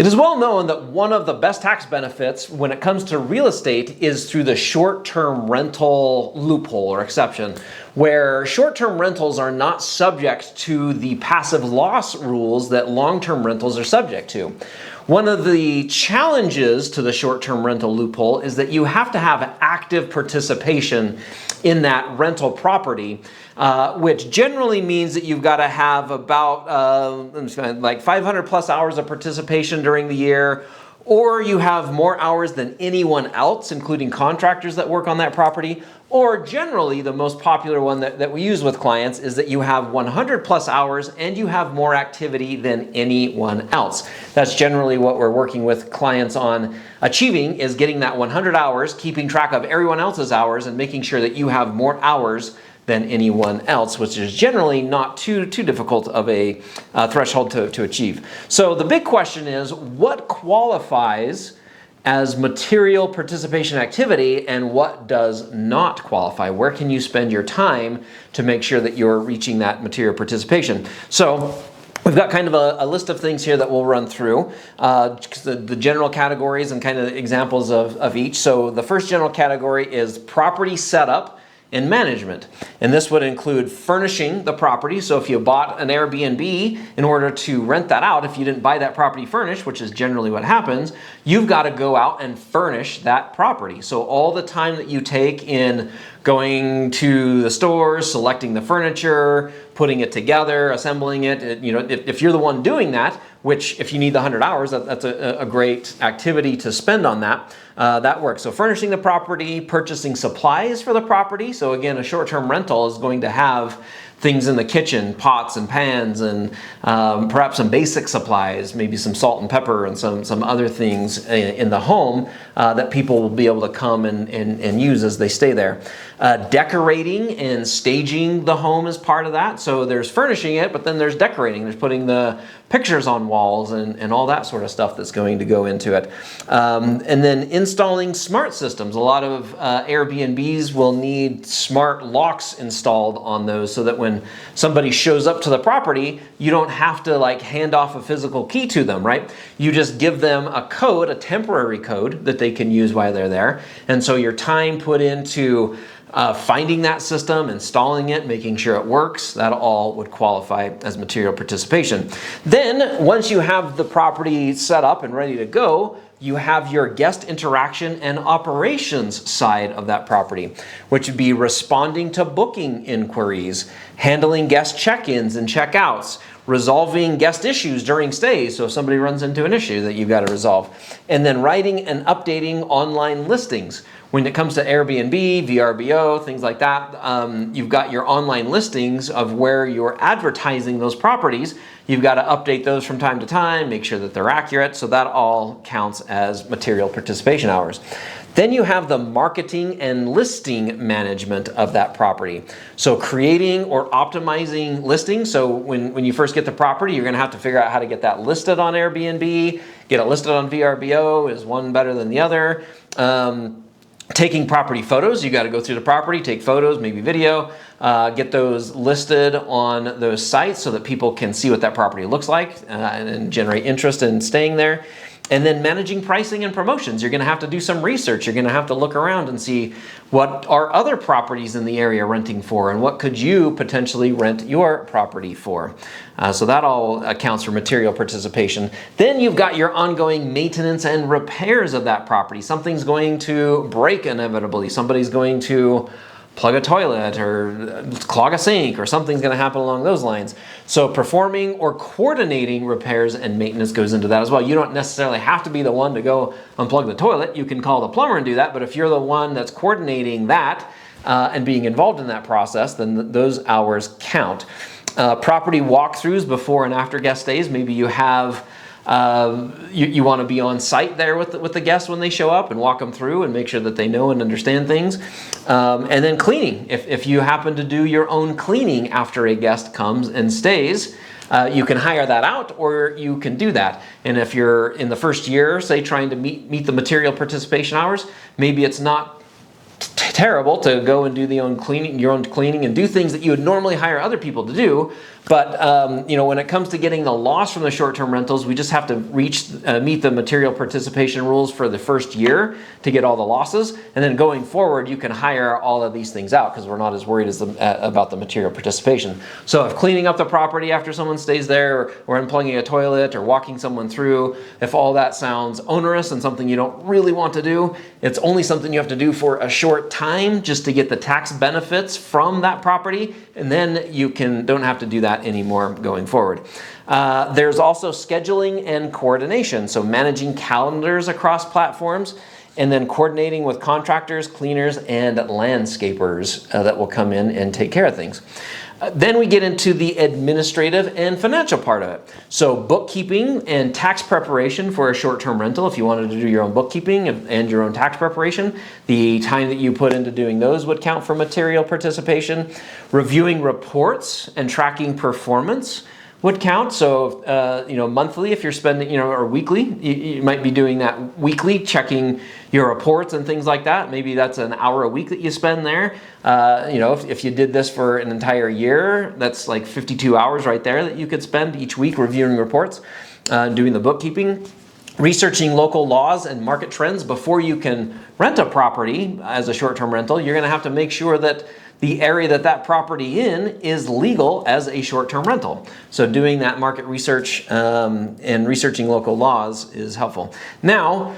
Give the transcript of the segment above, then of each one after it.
It is well known that one of the best tax benefits when it comes to real estate is through the short-term rental loophole or exception, where short-term rentals are not subject to the passive loss rules that long-term rentals are subject to. One of the challenges to the short-term rental loophole is that you have to have active participation in that rental property, which generally means that you've got to have about like 500 plus hours of participation during the year, or you have more hours than anyone else, including contractors that work on that property, or generally the most popular one that we use with clients is that you have 100 plus hours and you have more activity than anyone else. That's generally what we're working with clients on achieving, is getting that 100 hours, keeping track of everyone else's hours and making sure that you have more hours than anyone else, which is generally not too difficult of a threshold to achieve. So the big question is, what qualifies as material participation activity and what does not qualify? Where can you spend your time to make sure that you're reaching that material participation? So we've got kind of a list of things here that we'll run through, the general categories and kind of examples of each. So the first general category is property setup and management. And this would include furnishing the property. So if you bought an Airbnb, in order to rent that out, if you didn't buy that property furnished, which is generally what happens, you've got to go out and furnish that property. So all the time that you take in going to the stores, selecting the furniture, putting it together, assembling it, you know, if you're the one doing that, which if you need the 100 hours, that's a great activity to spend on that. That works. So furnishing the property, purchasing supplies for the property. So again, a short-term rental is going to have things in the kitchen, pots and pans, and perhaps some basic supplies, maybe some salt and pepper and some other things in the home that people will be able to come and use as they stay there. Decorating and staging the home is part of that. So there's furnishing it, but then there's decorating. There's putting the pictures on walls and all that sort of stuff that's going to go into it. And then installing smart systems. A lot of Airbnbs will need smart locks installed on those so that when somebody shows up to the property, you don't have to like hand off a physical key to them, right? You just give them a code, a temporary code that they can use while they're there. And so your time put into finding that system, installing it, making sure it works, that all would qualify as material participation. Then once you have the property set up and ready to go, you have your guest interaction and operations side of that property, which would be responding to booking inquiries, handling guest check-ins and check-outs, resolving guest issues during stays, so if somebody runs into an issue that you've got to resolve, and then writing and updating online listings. When it comes to Airbnb, VRBO, things like that, you've got your online listings of where you're advertising those properties. You've got to update those from time to time, make sure that they're accurate, so that all counts as material participation hours. Then you have the marketing and listing management of that property. So creating or optimizing listings. So when you first get the property, you're going to have to figure out how to get that listed on Airbnb, get it listed on VRBO. Is one better than the other? Taking property photos, you got to go through the property, take photos, maybe video, get those listed on those sites so that people can see what that property looks like and generate interest in staying there. And then managing pricing and promotions. You're going to have to do some research. You're going to have to look around and see what are other properties in the area renting for and what could you potentially rent your property for. So that all accounts for material participation. Then you've got your ongoing maintenance and repairs of that property. Something's going to break inevitably. Somebody's going to plug a toilet or clog a sink or something's going to happen along those lines. So performing or coordinating repairs and maintenance goes into that as well. You don't necessarily have to be the one to go unplug the toilet. You can call the plumber and do that, but if you're the one that's coordinating that and being involved in that process, then those hours count. Property walkthroughs before and after guest stays. Maybe you have you want to be on site there with the guests when they show up and walk them through and make sure that they know and understand things. And then cleaning. If you happen to do your own cleaning after a guest comes and stays, you can hire that out or you can do that. And if you're in the first year, say trying to meet the material participation hours, maybe it's not terrible to go and do your own cleaning and do things that you would normally hire other people to do, But when it comes to getting the loss from the short-term rentals, we just have to meet the material participation rules for the first year to get all the losses. And then going forward, you can hire all of these things out because we're not as worried about the material participation. So if cleaning up the property after someone stays there, or unplugging a toilet, or walking someone through, if all that sounds onerous and something you don't really want to do, it's only something you have to do for a short time just to get the tax benefits from that property, and then you don't have to do that anymore going forward. There's also scheduling and coordination, so managing calendars across platforms, and then coordinating with contractors, cleaners, and landscapers that will come in and take care of things. Then we get into the administrative and financial part of it. So bookkeeping and tax preparation for a short-term rental, if you wanted to do your own bookkeeping and your own tax preparation, the time that you put into doing those would count for material participation. Reviewing reports and tracking performance would count. So, monthly, if you're spending, or weekly, you might be doing that weekly, checking your reports and things like that. Maybe that's an hour a week that you spend there. If you did this for an entire year, that's like 52 hours right there that you could spend each week reviewing reports, doing the bookkeeping. Researching local laws and market trends. Before you can rent a property as a short-term rental, you're going to have to make sure that the area that property in is legal as a short-term rental. So doing that market research and researching local laws is helpful. Now,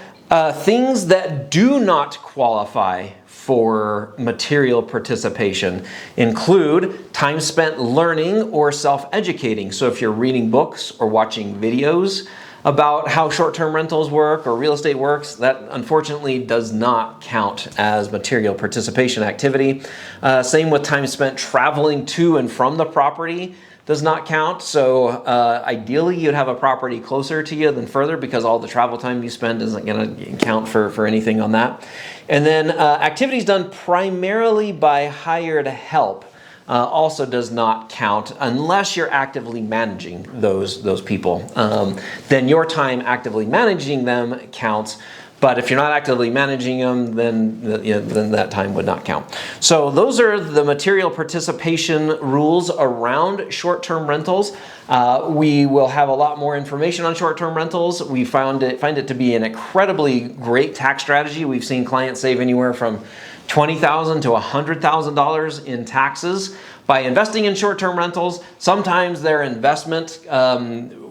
things that do not qualify for material participation include time spent learning or self-educating. So if you're reading books or watching videos about how short-term rentals work or real estate works, that unfortunately does not count as material participation activity. Same with time spent traveling to and from the property does not count. So ideally you'd have a property closer to you than further, because all the travel time you spend isn't going to count for anything on that. And then activities done primarily by hired help also does not count unless you're actively managing those people. Then your time actively managing them counts. But if you're not actively managing them, then that time would not count. So those are the material participation rules around short-term rentals. We will have a lot more information on short-term rentals. We find it to be an incredibly great tax strategy. We've seen clients save anywhere from $20,000 to $100,000 in taxes by investing in short-term rentals. Sometimes their investment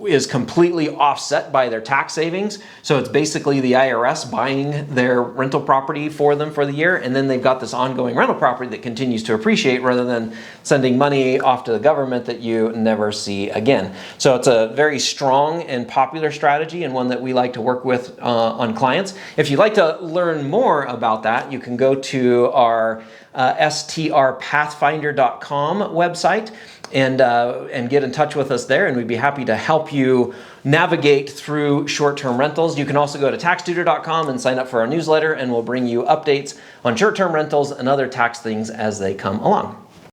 is completely offset by their tax savings. So it's basically the IRS buying their rental property for them for the year, and then they've got this ongoing rental property that continues to appreciate rather than sending money off to the government that you never see again. So it's a very strong and popular strategy, and one that we like to work with on clients. If you'd like to learn more about that, you can go to our strpathfinder.com website and get in touch with us there, and we'd be happy to help you navigate through short-term rentals. You can also go to taxtutor.com and sign up for our newsletter, and we'll bring you updates on short-term rentals and other tax things as they come along.